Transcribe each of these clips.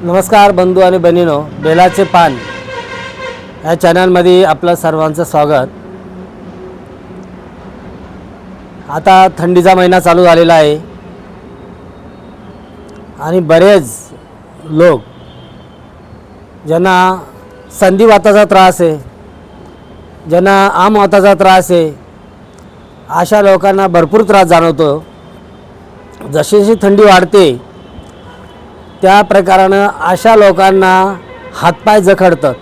नमस्कार बंधू आणि बहिणीनो, बेलाचे पान या चॅनलमध्ये आपलं सर्वांचं स्वागत। आता थंडीचा महिना चालू झालेला आहे आणि बरेच लोक ज्यांना संधिवाताचा त्रास आहे, ज्यांना आमवाताचा त्रास आहे, अशा लोकांना भरपूर त्रास जाणवतो। जशी जशी थंडी वाढते त्या प्रकारानं अशा लोकांना हातपाय जखडतात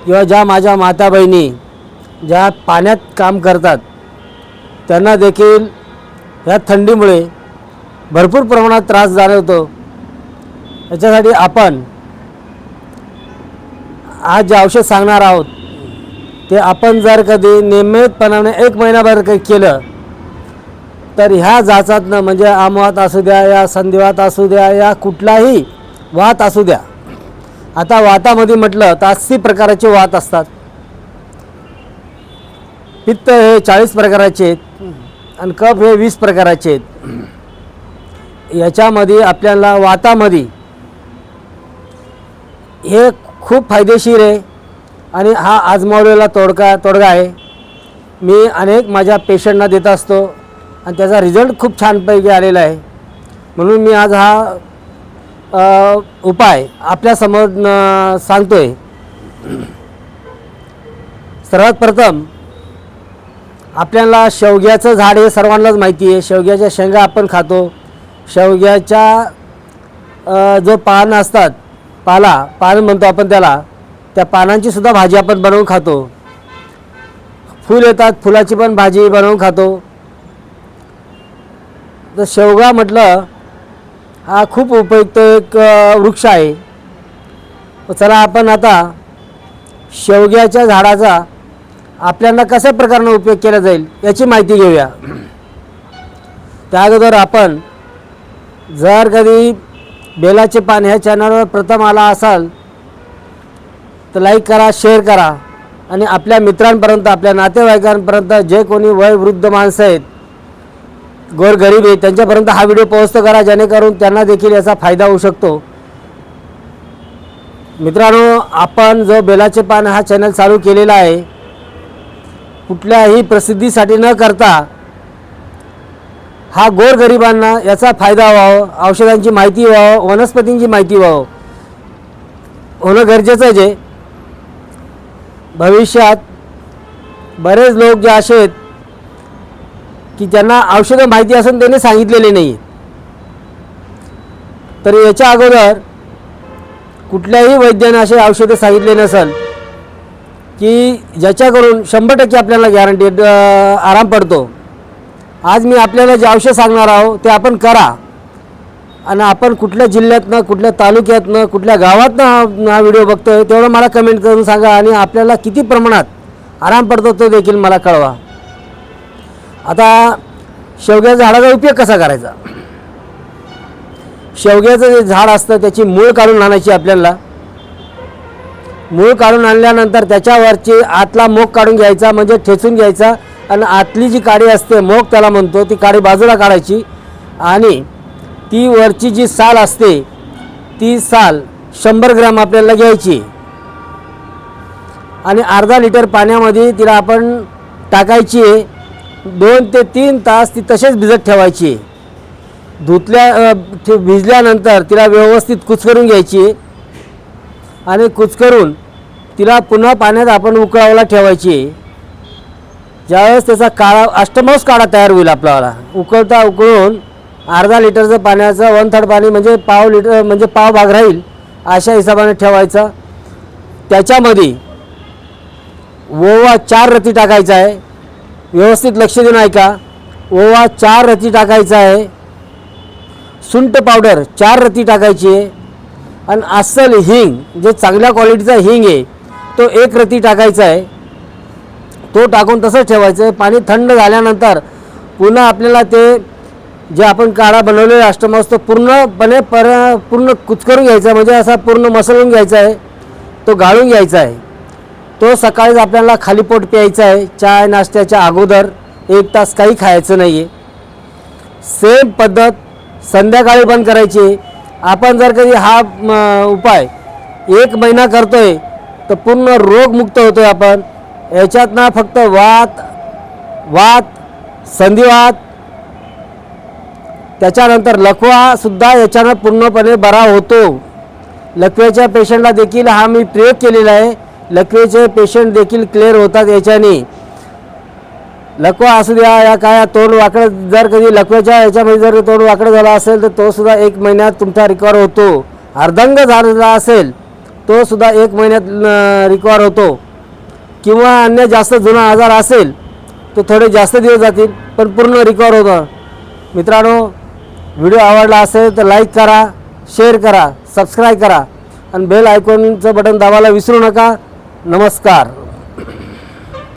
किंवा ज्या माझ्या माता बहिणी ज्या पाण्यात काम करतात त्यांना देखील या थंडीमुळे भरपूर प्रमाणात त्रास जाणवतो। याच्यासाठी आपण आज जे औषध सांगणार आहोत ते आपण जर कधी नियमितपणाने 1 महिनाभर केलं तर ह्या जाचातनं, म्हणजे आमवात असू द्या या संधिवात असू द्या या कुठलाही वात असू द्या। आता वातामध्ये म्हटलं तर 80 प्रकारचे वात असतात। पित्त हे 40 प्रकाराचे आहेत आणि कफ हे 20 प्रकाराचे आहेत। याच्यामध्ये आपल्याला वातामध्ये हे खूप फायदेशीर आहे आणि हा आजमावलेला तोडगा आहे। मी अनेक माझ्या पेशंटना देत असतो आणि त्याचा रिझल्ट खूप छानपैकी आलेला आहे। म्हणून मी आज हा उपाय आपल्यासमोर सांगतोय। सर्वात प्रथम आपल्याला शेवग्याचं झाड हे सर्वांनाच माहिती आहे। शेवग्याच्या शेंगा आपण खातो। शेवग्याच्या जो पान असतात, पान म्हणतो आपण त्याला, त्या पानांची सुद्धा भाजी आपण बनवून खातो। फूल येतात, फुलाची पण भाजी बनवून खातो। तर शेवगा म्हटलं हा खूप उपयुक्त एक वृक्ष आहे। चला आपण आता शेवग्याच्या झाडाचा आपल्याला कशा प्रकारे उपयोग केला जाईल याची माहिती घेऊया। त्या अगोदर आपण जर कधी बेलाचे पान ह्या चॅनलवर प्रथम आला असाल तर लाईक करा, शेअर करा आणि आपल्या मित्रांपर्यंत, आपल्या नातेवाईकांपर्यंत, जे कोणी वयोवृद्ध माणसं आहेत, गोरगरीब आहे, त्यांच्यापर्यंत हा व्हिडिओ पोहोचतो करा, जेणेकरून त्यांना देखील याचा फायदा होऊ शकतो। मित्रांनो, आपण जो बेलाचे पान हा चॅनल चालू केलेला आहे कुठल्याही प्रसिद्धीसाठी न करता हा गोरगरिबांना याचा फायदा व्हावा, औषधांची माहिती व्हावं, वनस्पतींची माहिती व्हावं होणं गरजेचंच आहे। भविष्यात बरेच लोक जे असे आहेत की ज्यांना औषधं माहिती असून त्यांनी सांगितलेले नाही, तर याच्या अगोदर कुठल्याही वैद्याने असे औषधं सांगितले नसेल की ज्याच्याकडून 100% आपल्याला गॅरंटी आराम पडतो। आज मी आपल्याला जे औषध सांगणार आहोत ते आपण करा आणि आपण कुठल्या जिल्ह्यातनं, कुठल्या तालुक्यातनं, कुठल्या गावातनं हा व्हिडिओ बघतोय तेवढं मला कमेंट करून सांगा आणि आपल्याला किती प्रमाणात आराम पडतो तो देखील मला कळवा। आता शेवग्याच्या झाडाचा उपयोग कसा करायचा? शेवग्याचं जे झाड असतं त्याची मूळ काढून आणायची आपल्याला। मूळ काढून आणल्यानंतर त्याच्यावरची आतला मोक काढून घ्यायचा, म्हणजे ठेचून घ्यायचा आणि आतली जी काडी असते, मोक त्याला म्हणतो, ती काडी बाजूला काढायची आणि ती वरची जी साल असते ती साल 100 ग्रॅम आपल्याला घ्यायची आणि अर्धा लिटर पाण्यामध्ये तिला आपण टाकायची। 2 ते 3 तास ती तसेच भिजत ठेवायची। भिजल्यानंतर तिला व्यवस्थित कुचकरून घ्यायची आणि कुचकरून तिला पुन्हा पाण्यात आपण उकळायला ठेवायची। ज्यावेळेस त्याचा काळा अष्टमांश काढा तयार होईल आपल्याला, उकळून अर्धा लिटरचं पाण्याचं 1/3 पाणी म्हणजे पाव लिटर, म्हणजे पाव भाग राहील अशा हिशोबाने ठेवायचं। त्याच्यामध्ये ओवा 4 रती टाकायचा आहे। व्यवस्थित लक्ष देऊन ऐका, ओवा 4 रती टाकायचा आहे। सुंठ पावडर 4 रती टाकायची आहे आणि अस्सल हिंग, जे चांगल्या क्वालिटीचा हिंग आहे तो 1 रती टाकायचा आहे। तो टाकून तसंच ठेवायचं आहे। पाणी थंड झाल्यानंतर पुन्हा आपल्याला ते जे आपण काढा बनवलेला अष्टमांश तो पूर्णपणे पूर्ण कुचकरून घ्यायचा, म्हणजे असा पूर्ण मसळून घ्यायचा आहे, तो गाळून घ्यायचा आहे। तो सकाळीच आपल्याला खाली पोट प्यायचा आहे। चहा नाश्त्याच्या अगोदर 1 तास काही खायचं नाही आहे। सेम पद्धत संध्याकाळी पण करायची आपण जर कधी हा उपाय 1 महिना करतोय तर पूर्ण रोगमुक्त होतोय आपण. याच्यातनं फक्त वात संधिवात त्याच्यानंतर लकवासुद्धा याच्यानं पूर्णपणे बरा होतो. लकवेच्या पेशंटला देखील हा मी प्रयोग केलेला आहे. लकवेचे पेशंट देखील क्लिअर होतात याच्याने. लकवा असू द्या या काय तोंड वाकडं, जर कधी लकवेच्या याच्यामध्ये जर तोंड वाकडं झालं असेल तर तो सुद्धा 1 महिन्यात तुमचा रिकवर होतो. अर्धांग झालेला असेल तो सुद्धा 1 महिन्यात रिकवर होतो. किंवा अन्य जास्त जुना आजार असेल तो थोडे जास्त दिवस जातील पण पूर्ण रिकवर होतं. मित्रांनो, व्हिडिओ आवडला असेल तर लाईक करा, शेअर करा, सबस्क्राईब करा आणि बेल आयकॉनचं बटन दाबायला विसरू नका. नमस्कार.